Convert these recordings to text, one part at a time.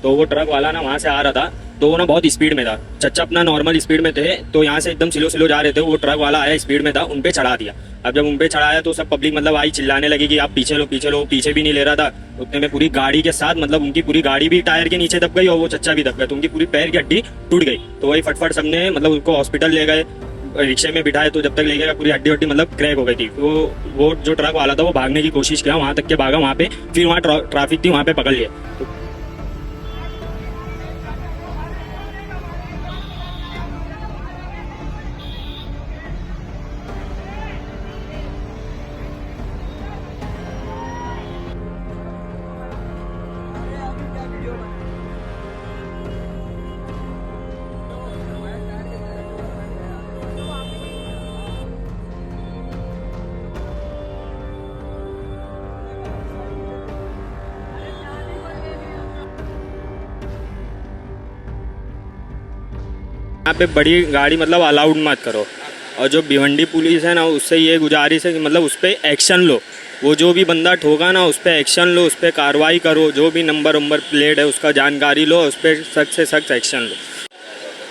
तो वो ट्रक वाला ना वहाँ से आ रहा था, तो वो ना बहुत स्पीड में था। चच्चा अपना नॉर्मल स्पीड में थे, तो यहाँ से एकदम स्लो स्लो जा रहे थे, वो ट्रक वाला आया स्पीड में था, उन पे चढ़ा दिया। अब जब उन पे चढ़ाया तो सब पब्लिक मतलब आई चिल्लाने लगी कि आप पीछे लो पीछे लो, पीछे भी नहीं ले रहा था। उतने में पूरी गाड़ी के साथ मतलब उनकी पूरी गाड़ी भी टायर के नीचे दब गई और वो चच्चा भी दब गया, तो उनकी पूरी पैर की हड्डी टूट गई। तो वही फटफट सबने मतलब उनको हॉस्पिटल ले गए, रिक्शे में बिठाए, तो जब तक ले गए पूरी हड्डी वड्डी मतलब क्रैक हो गई थी। तो वो जो ट्रक वाला था वो भागने की कोशिश किया, वहां तक के भागा, वहां पे फिर वहाँ ट्रैफिक थी, वहां पे पकड़ लिया। यहाँ पे बड़ी गाड़ी मतलब अलाउड मत करो, और जो भिवंडी पुलिस है ना उससे ये गुजारिश है कि मतलब उस पर एक्शन लो, वो जो भी बंदा ठोका ना उस पर एक्शन लो, उस पर कार्रवाई करो, जो भी नंबर प्लेट है उसका जानकारी लो, उस पर सख्त से सख्त एक्शन लो।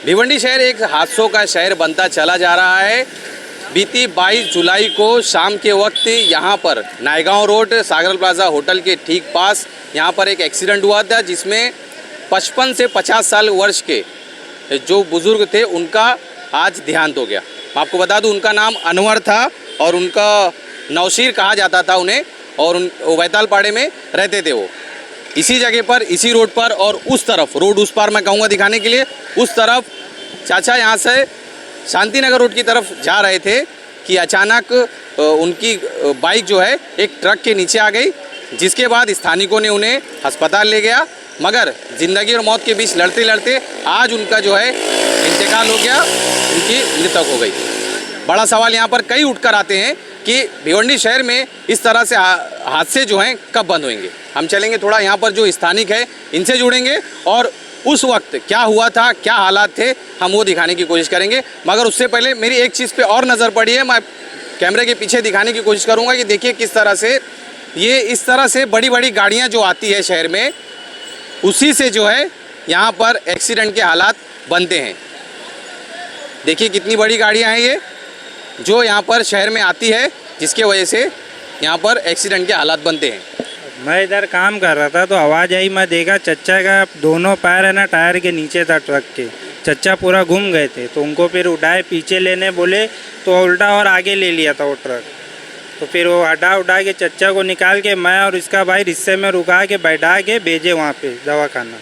भिवंडी शहर एक हादसों का शहर बनता चला जा रहा है। बीती 22 जुलाई को शाम के वक्त यहाँ पर नायगांव रोड सागर प्लाजा होटल के ठीक पास यहाँ पर एक एक्सीडेंट हुआ था, जिसमें 55 से 50 साल वर्ष के जो बुज़ुर्ग थे उनका आज देहांत हो गया। मैं आपको बता दूं उनका नाम अनवर था और उनका नौशीर कहा जाता था उन्हें, और वैताल पाड़े में रहते थे वो। इसी जगह पर, इसी रोड पर, और उस तरफ रोड उस पार मैं कहूँगा दिखाने के लिए, उस तरफ चाचा यहाँ से शांति नगर रोड की तरफ जा रहे थे कि अचानक उनकी बाइक जो है एक ट्रक के नीचे आ गई, जिसके बाद स्थानिकों ने उन्हें अस्पताल ले गया, मगर ज़िंदगी और मौत के बीच लड़ते लड़ते आज उनका जो है इंतकाल हो गया, उनकी मृतक हो गई। बड़ा सवाल यहाँ पर कई उठकर आते हैं कि भिवंडी शहर में इस तरह से हादसे जो हैं कब बंद होंगे। हम चलेंगे थोड़ा यहाँ पर जो स्थानिक है इनसे जुड़ेंगे और उस वक्त क्या हुआ था, क्या हालात थे, हम वो दिखाने की कोशिश करेंगे। मगर उससे पहले मेरी एक चीज़ पे और नज़र पड़ी है, मैं कैमरे के पीछे दिखाने की कोशिश करूँगा कि देखिए किस तरह से ये इस तरह से बड़ी बड़ी गाड़ियाँ जो आती है शहर में, उसी से जो है यहाँ पर एक्सीडेंट के हालात बनते हैं। देखिए कितनी बड़ी गाड़ियाँ हैं ये जो यहाँ पर शहर में आती है, जिसके वजह से यहाँ पर एक्सीडेंट के हालात बनते हैं। मैं इधर काम कर रहा था तो आवाज़ आई, मैं देखा चच्चा का दोनों पैर है ना टायर के नीचे था ट्रक के, चच्चा पूरा घूम गए थे। तो उनको फिर उठाए पीछे लेने बोले तो उल्टा और आगे ले लिया था वो ट्रक। तो फिर वो उठा के चच्चा को निकाल के मैं और इसका भाई रिक्शे में रुका के बैठा के भेजे वहाँ पे दवाखाना।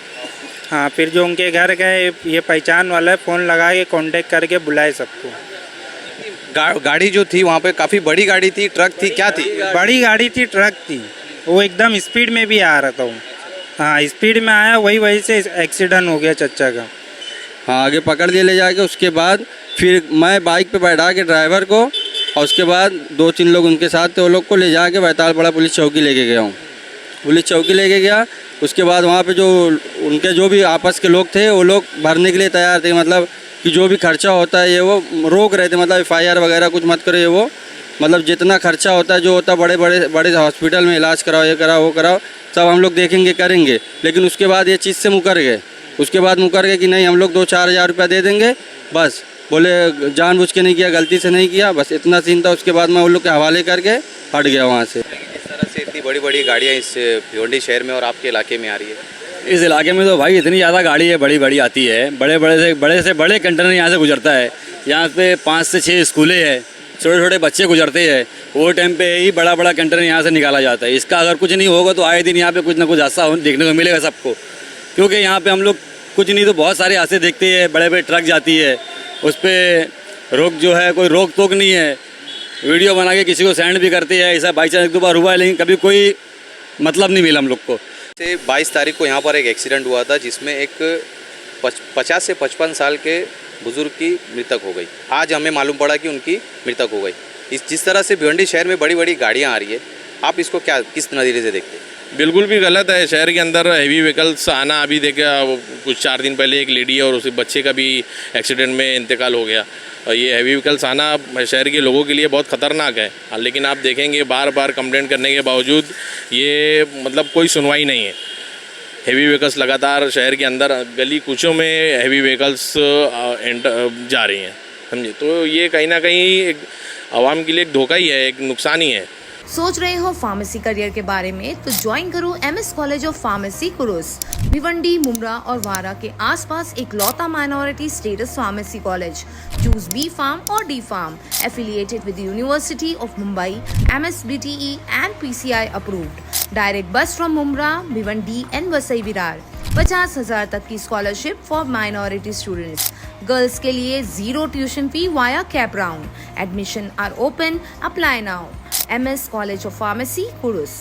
हाँ, फिर जो उनके घर गए ये पहचान वाला है, फ़ोन लगा के कांटेक्ट करके बुलाए सबको। गाड़ी जो थी वहाँ पे काफ़ी बड़ी गाड़ी थी, ट्रक थी, क्या थी? बड़ी गाड़ी थी, ट्रक थी, वो एकदम स्पीड में भी आ रहा था वो। हाँ, स्पीड में आया, वही से एक्सीडेंट हो गया चच्चा का। हाँ, आगे पकड़ लिए ले जाके, उसके बाद फिर मैं बाइक पे बैठा के ड्राइवर को, और उसके बाद 2-3 लोग उनके साथ थे, वो लोग को ले जाके वैतालपाड़ा पुलिस चौकी लेके गया हूँ। पुलिस चौकी लेके गया, उसके बाद वहाँ पे जो उनके जो भी आपस के लोग थे वो लोग भरने के लिए तैयार थे, मतलब कि जो भी खर्चा होता है ये वो रोक रहे थे, मतलब FIR वगैरह कुछ मत करो, ये वो मतलब जितना खर्चा होता है जो होता है बड़े हॉस्पिटल में इलाज कराओ, ये कराओ वो कराओ, सब हम लोग देखेंगे करेंगे। लेकिन उसके बाद ये चीज़ से मुकर गए। उसके बाद मुकर गए कि नहीं हम लोग 2-4 हज़ार रुपया दे देंगे, बस बोले जानबूझ के नहीं किया, गलती से नहीं किया, बस इतना सीन था। उसके बाद मैं उन लोग के हवाले करके हट गया वहाँ से। इस तरह से इतनी बड़ी बड़ी गाड़ियाँ इस भिवंडी शहर में और आपके इलाके में आ रही है। इस इलाके में तो भाई इतनी ज़्यादा गाड़ी है, बड़ी आती है, बड़े से बड़े कंटेनर यहाँ से गुजरता है। यहाँ पे 5 से 6 स्कूलें हैं, छोटे छोटे बच्चे गुजरते हैं, वो टाइम पे ही बड़ा कंटेनर यहाँ से निकाला जाता है। इसका अगर कुछ नहीं होगा तो आए दिन यहाँ पे कुछ ना कुछ हादसा देखने को मिलेगा सबको, क्योंकि यहाँ पे हम लोग कुछ नहीं तो बहुत सारे हादसे देखते हैं। बड़े ट्रक जाती है, उस पर रोक जो है कोई रोक टोक नहीं है, वीडियो बना के किसी को सेंड भी करते हैं। ऐसा बाई चांस 1-2 बार हुआ है, लेकिन कभी कोई मतलब नहीं मिला हम लोग को। 22 तारीख को यहाँ पर एक एक्सीडेंट हुआ था, जिसमें एक 50 से 55 साल के बुजुर्ग की मृतक हो गई। आज हमें मालूम पड़ा कि उनकी मृतक हो गई। जिस तरह से भिवंडी शहर में बड़ी बड़ी गाड़ियाँ आ रही है, आप इसको किस नज़रिए से देखते हैं? बिल्कुल भी गलत है। शहर के अंदर हैवी व्हीकल्स आना, अभी देखा कुछ 4 दिन पहले एक लेडी और उसी बच्चे का भी एक्सीडेंट में इंतकाल हो गया। और ये हैवी व्हीकल्स आना शहर के लोगों के लिए बहुत ख़तरनाक है। लेकिन आप देखेंगे बार कंप्लेंट करने के बावजूद ये मतलब कोई सुनवाई नहीं है। हेवी व्हीकल्स लगातार शहर के अंदर गली कूचों में हेवी व्हीकल्स जा रही हैं, समझे। तो ये कहीं ना कहीं एक आवाम के लिए एक धोखा ही है, एक नुकसान ही है। सोच रहे हो फार्मेसी करियर के बारे में तो ज्वाइन करो एमएस कॉलेज ऑफ फार्मेसी कुरुस। भिवंडी, मुमरा और वारा के आसपास एक लौता minority status pharmacy college. Choose B pharm और D pharm. Affiliated with university of Mumbai, MSBTE and PCI approved. Direct bus from Mumbra, Bhiwandi and Vasai Virar. 50,000 तक की scholarship for minority students. Girls के लिए 0 tuition fee via CAP round. Admission are open, apply now. MS College of Pharmacy, Kurus.